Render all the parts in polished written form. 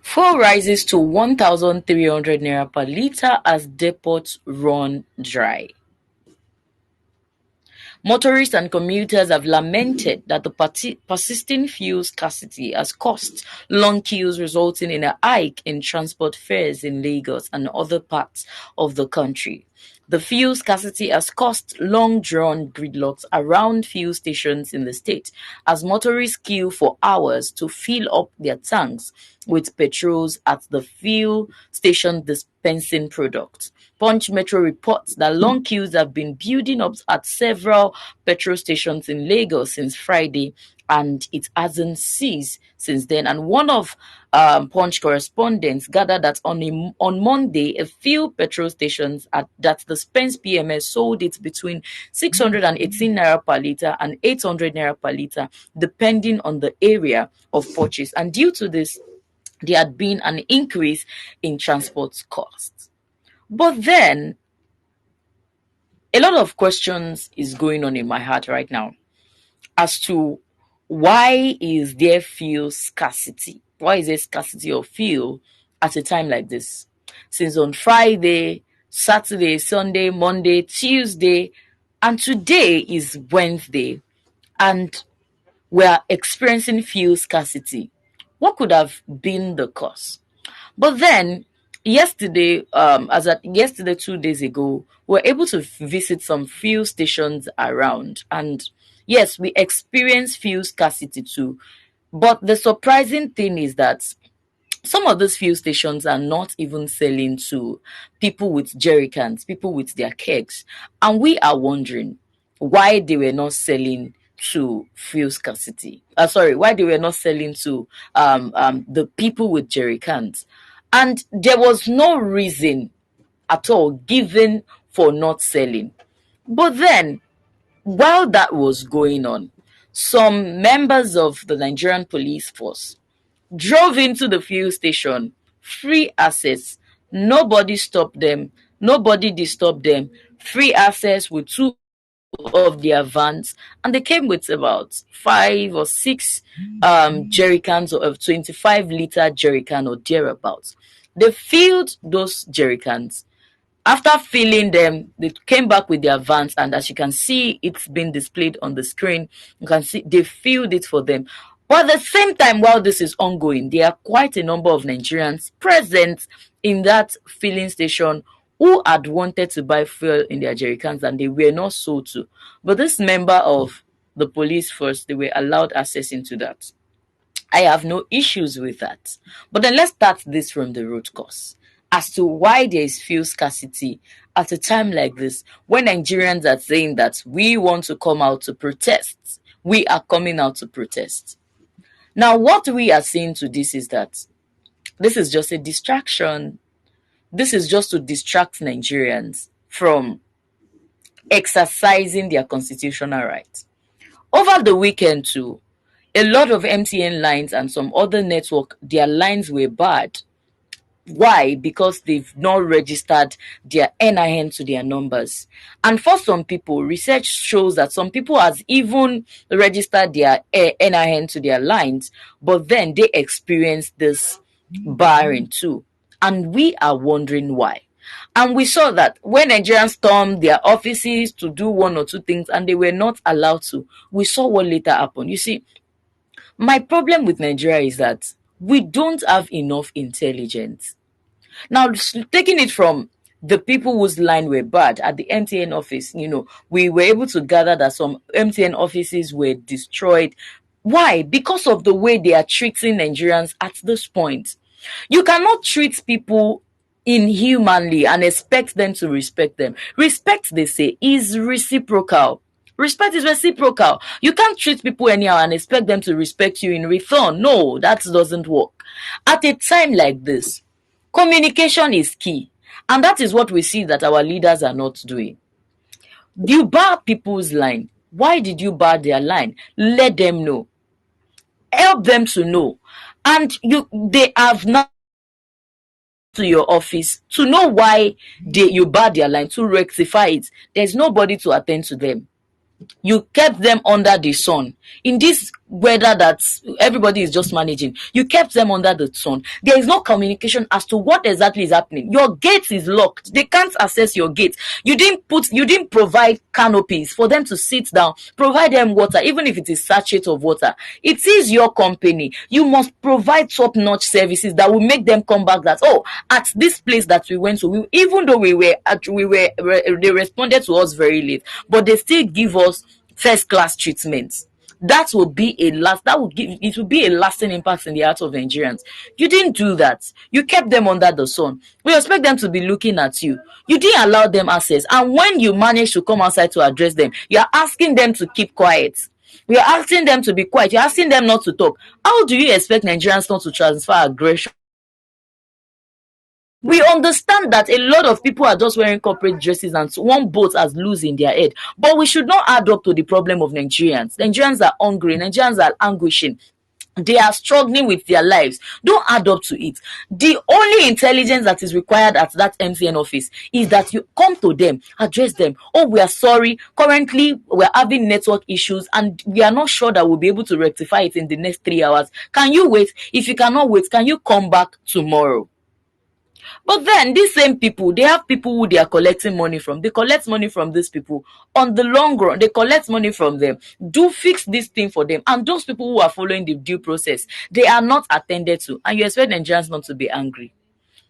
Fuel rises to 1,300 naira per litre as depots run dry. Motorists and commuters have lamented that the persisting fuel scarcity has caused long queues, resulting in a hike in transport fares in Lagos and other parts of the country. The fuel scarcity has caused long-drawn gridlocks around fuel stations in the state as motorists queue for hours to fill up their tanks with petrols at the fuel station dispensing products. Punch Metro reports that long queues have been building up at several petrol stations in Lagos since Friday, and it hasn't ceased since then. And one of Punch correspondents gathered that on Monday, a few petrol stations that the Spence PMS sold it between 618 naira per litre and 800 naira per litre, depending on the area of purchase. And due to this, there had been an increase in transport costs. But then, a lot of questions is going on in my heart right now as to why is there fuel scarcity? Why is there scarcity of fuel at a time like this? Since on Friday, Saturday, Sunday, Monday, Tuesday, and today is Wednesday, and we're experiencing fuel scarcity. What could have been the cause? But then yesterday, yesterday, 2 days ago, we were able to visit some fuel stations around, and yes, we experienced fuel scarcity too. But the surprising thing is that some of those fuel stations are not even selling to people with jerry cans, people with their kegs, and we are wondering why they were not selling to fuel scarcity. Sorry, why they were not selling to the people with jerry cans, and there was no reason at all given for not selling. But then, while that was going on, some members of the Nigerian police force drove into the fuel station, free access. Nobody stopped them, nobody disturbed them. Free access with two of their vans, and they came with about 5 or 6 jerry cans of 25-liter jerry can or thereabouts. They filled those jerry cans. After filling them, they came back with their vans, and as you can see, it's been displayed on the screen. You can see they filled it for them. But at the same time, while this is ongoing, there are quite a number of Nigerians present in that filling station who had wanted to buy fuel in their jerry cans and they were not sold to. But this member of the police force, they were allowed access into that. I have no issues with that. But then let's start this from the root cause as to why there is fuel scarcity at a time like this, when Nigerians are saying that we want to come out to protest. We are coming out to protest. Now, what we are saying to this is that this is just a distraction. This is just to distract Nigerians from exercising their constitutional rights. Over the weekend too, a lot of MTN lines and some other network, their lines were bad. Why? Because they've not registered their NIN to their numbers. And for some people, research shows that some people has even registered their NIN to their lines, but then they experience this barring too. And we are wondering why. And we saw that when Nigerians stormed their offices to do one or two things and they were not allowed to, we saw what later happened. You see, my problem with Nigeria is that we don't have enough intelligence. Now, taking it from the people whose line were bad at the MTN office, we were able to gather that some MTN offices were destroyed. Why? Because of the way they are treating Nigerians at this point. You cannot treat people inhumanly and expect them to respect them. Respect, they say, is reciprocal. Respect is reciprocal. You can't treat people anyhow and expect them to respect you in return. No, that doesn't work. At a time like this, communication is key. And that is what we see that our leaders are not doing. You bar people's line. Why did you bar their line? Let them know. Help them to know. And they have not to your office to know why you barred their line, to rectify it. There's nobody to attend to them. You kept them under the sun. In this weather that everybody is just managing. You kept them under the sun. There is no communication as to what exactly is happening. Your gate is locked. They can't access your gate. You didn't provide canopies for them to sit down, provide them water, even if it is sachet of water. It is your company. You must provide top-notch services that will make them come back that, oh, at this place that we went to, even though they responded to us very late, but they still give us first class treatment. That will be a last that will give it will be a lasting impact in the hearts of Nigerians. You didn't do that. You kept them under the sun. We expect them to be looking at you. You didn't allow them access. And when you manage to come outside to address them, you are asking them to keep quiet. You're asking them to be quiet. You're asking them not to talk. How do you expect Nigerians not to transfer aggression? We understand that a lot of people are just wearing corporate dresses and one boat has loose in their head. But we should not add up to the problem of Nigerians. Nigerians are hungry. Nigerians are anguishing. They are struggling with their lives. Don't add up to it. The only intelligence that is required at that MTN office is that you come to them, address them. Oh, we are sorry. Currently, we're having network issues and we are not sure that we'll be able to rectify it in the next 3 hours. Can you wait? If you cannot wait, can you come back tomorrow? But then these same people, they have people who they are collecting money from. They collect money from these people. On the long run, they collect money from them. Do fix this thing for them. And those people who are following the due process, they are not attended to. And you expect Nigerians not to be angry.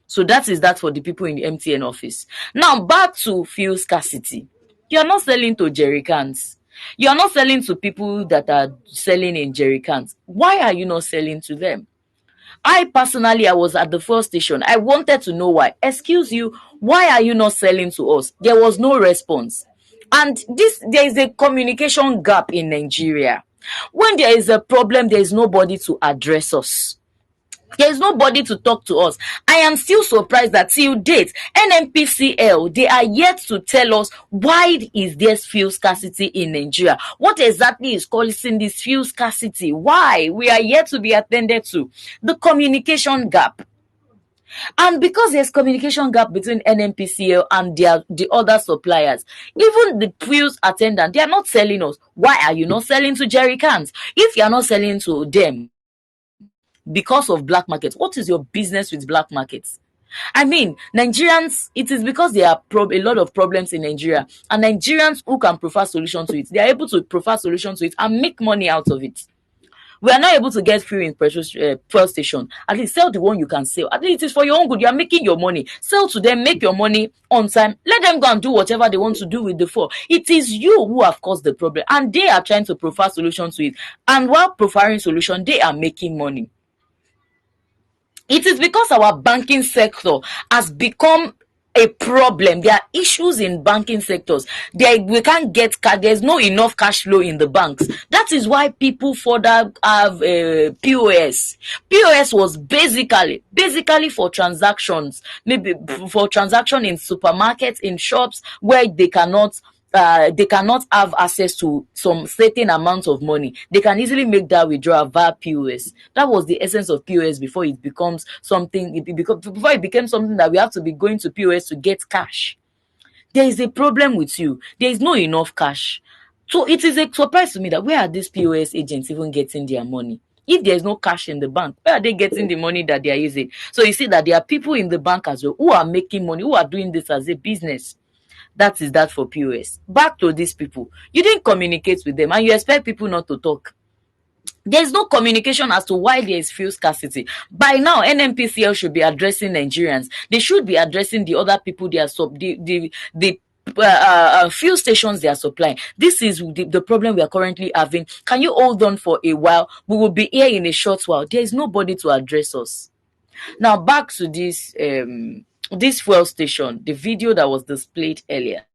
So that is that for the people in the MTN office. Now back to fuel scarcity. You are not selling to jerry cans. You are not selling to people that are selling in jerry cans. Why are you not selling to them? I personally, I was at the fuel station. I wanted to know why. Excuse you, why are you not selling to us? There was no response. And there is a communication gap in Nigeria. When there is a problem, there is nobody to address us. There is nobody to talk to us. I am still surprised that till date, NNPCL, they are yet to tell us why is there fuel scarcity in Nigeria. What exactly is causing this fuel scarcity? Why? We are yet to be attended to. The communication gap. And because there's communication gap between NNPCL and the other suppliers, even the fuel attendant, they are not selling us. Why are you not selling to jerry cans? If you are not selling to them, because of black markets, what is your business with black markets? I mean, Nigerians, it is because there are a lot of problems in Nigeria, and Nigerians who can prefer solution to it, they are able to prefer solution to it and make money out of it. We are not able to get fuel in fuel station. At least sell the one you can sell. At least it is for your own good. You are making your money. Sell to them, make your money on time. Let them go and do whatever they want to do with the fuel. It is you who have caused the problem, and they are trying to prefer solution to it. And while preferring solution, they are making money. It is because our banking sector has become a problem. There are issues in banking sectors. We can't get cash. There's no enough cash flow in the banks. That is why people further have POS. POS was basically for transactions, maybe for transaction in supermarkets, in shops where they cannot have access to some certain amount of money. They can easily make that withdrawal via POS. That was the essence of POS before it becomes something. Before it became something that we have to be going to POS to get cash. There is a problem with you. There is no enough cash. So it is a surprise to me that where are these POS agents even getting their money? If there is no cash in the bank, where are they getting the money that they are using? So you see that there are people in the bank as well who are making money, who are doing this as a business. That is that for POS. Back to these people. You didn't communicate with them and you expect people not to talk. There is no communication as to why there is fuel scarcity. By now, NNPCL should be addressing Nigerians. They should be addressing the other people they are fuel stations they are supplying. This is the problem we are currently having. Can you hold on for a while? We will be here in a short while. There is nobody to address us. Now back to this fuel station, the video that was displayed earlier.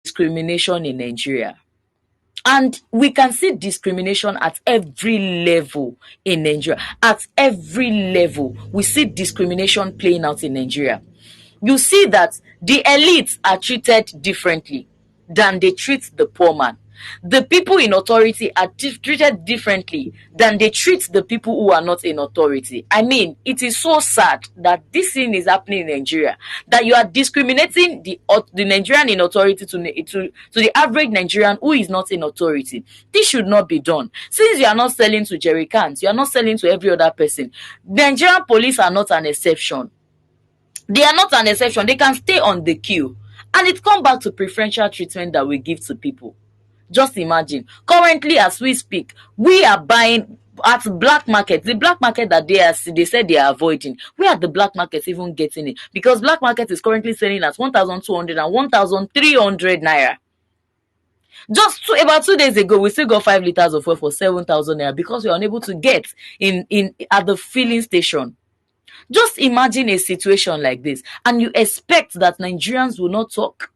Discrimination in Nigeria. And we can see discrimination at every level in Nigeria. At every level, we see discrimination playing out in Nigeria. You see that the elites are treated differently than they treat the poor man. The people in authority are treated differently than they treat the people who are not in authority. I mean, it is so sad that this thing is happening in Nigeria, that you are discriminating the Nigerian in authority to the average Nigerian who is not in authority. This should not be done. Since you are not selling to jerry cans, you are not selling to every other person. Nigerian police are not an exception. They are not an exception. They can stay on the queue. And it comes back to preferential treatment that we give to people. Just imagine. Currently, as we speak, we are buying at black market. The black market that they said they are avoiding. Where are the black markets even getting it? Because black market is currently selling at 1,200 and 1,300 naira. Just about 2 days ago, we still got 5 liters of oil for 7,000 naira because we are unable to get in at the filling station. Just imagine a situation like this, and you expect that Nigerians will not talk.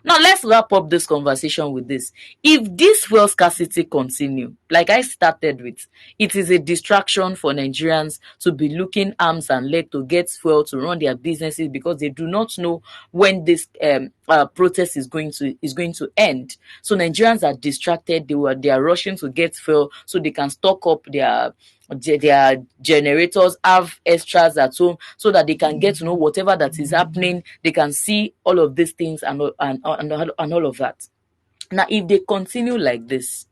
Now, let's wrap up this conversation with this. If this fuel scarcity continue, like I started with, it is a distraction for Nigerians to be looking arms and leg to get fuel to run their businesses because they do not know when this protest is going to end. So Nigerians are distracted. They are rushing to get fuel so they can stock up their generators, have extras at home so that they can get to know whatever that is happening. They can see all of these things and all of that. Now, if they continue like this,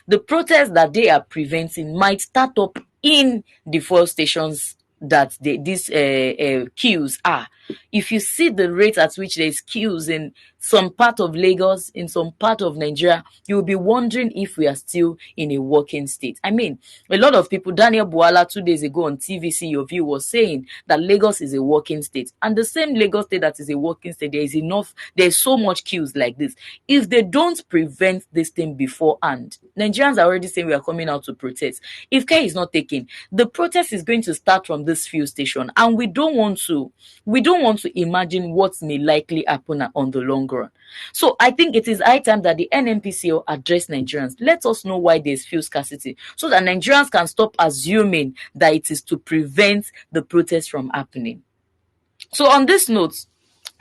the protests that they are preventing might start up in the fuel stations that these queues are. If you see the rate at which there is queues in some part of Lagos, in some part of Nigeria, you will be wondering if we are still in a working state. I mean, a lot of people, Daniel Buala 2 days ago on TVC Your View was saying that Lagos is a working state. And the same Lagos state that is a working state, there's so much queues like this. If they don't prevent this thing beforehand, Nigerians are already saying we are coming out to protest. If care is not taken, the protest is going to start from this fuel station, and we don't want to imagine what may likely happen on the long run. So I think it is high time that the NNPCL address Nigerians. Let us know why there's fuel scarcity so that Nigerians can stop assuming that it is to prevent the protest from happening. So on this note,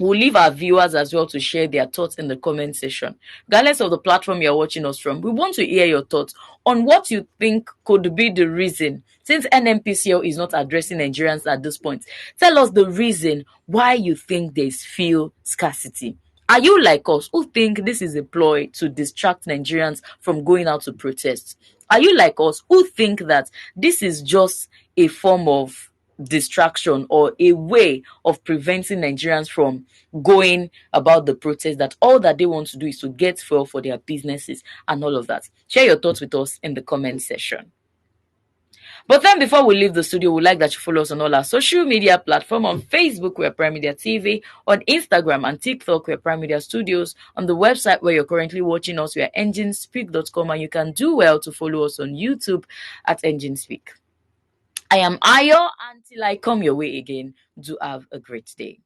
we'll leave our viewers as well to share their thoughts in the comment section. Regardless of the platform you're watching us from, we want to hear your thoughts on what you think could be the reason, since NNPCL is not addressing Nigerians at this point. Tell us the reason why you think there's fuel scarcity. Are you like us who think this is a ploy to distract Nigerians from going out to protest? Are you like us who think that this is just a form of distraction or a way of preventing Nigerians from going about the protest, that all that they want to do is to get fuel for their businesses and all of that? Share your thoughts with us in the comment section. But then before we leave the studio, we'd like that you follow us on all our social media platforms. On Facebook, we're Prime Media TV. On Instagram and TikTok, we're Prime Media Studios. On the website where you're currently watching us, we're enginespeak.com. And you can do well to follow us on YouTube at Enginespeak. I am Ayo. Until I come your way again, do have a great day.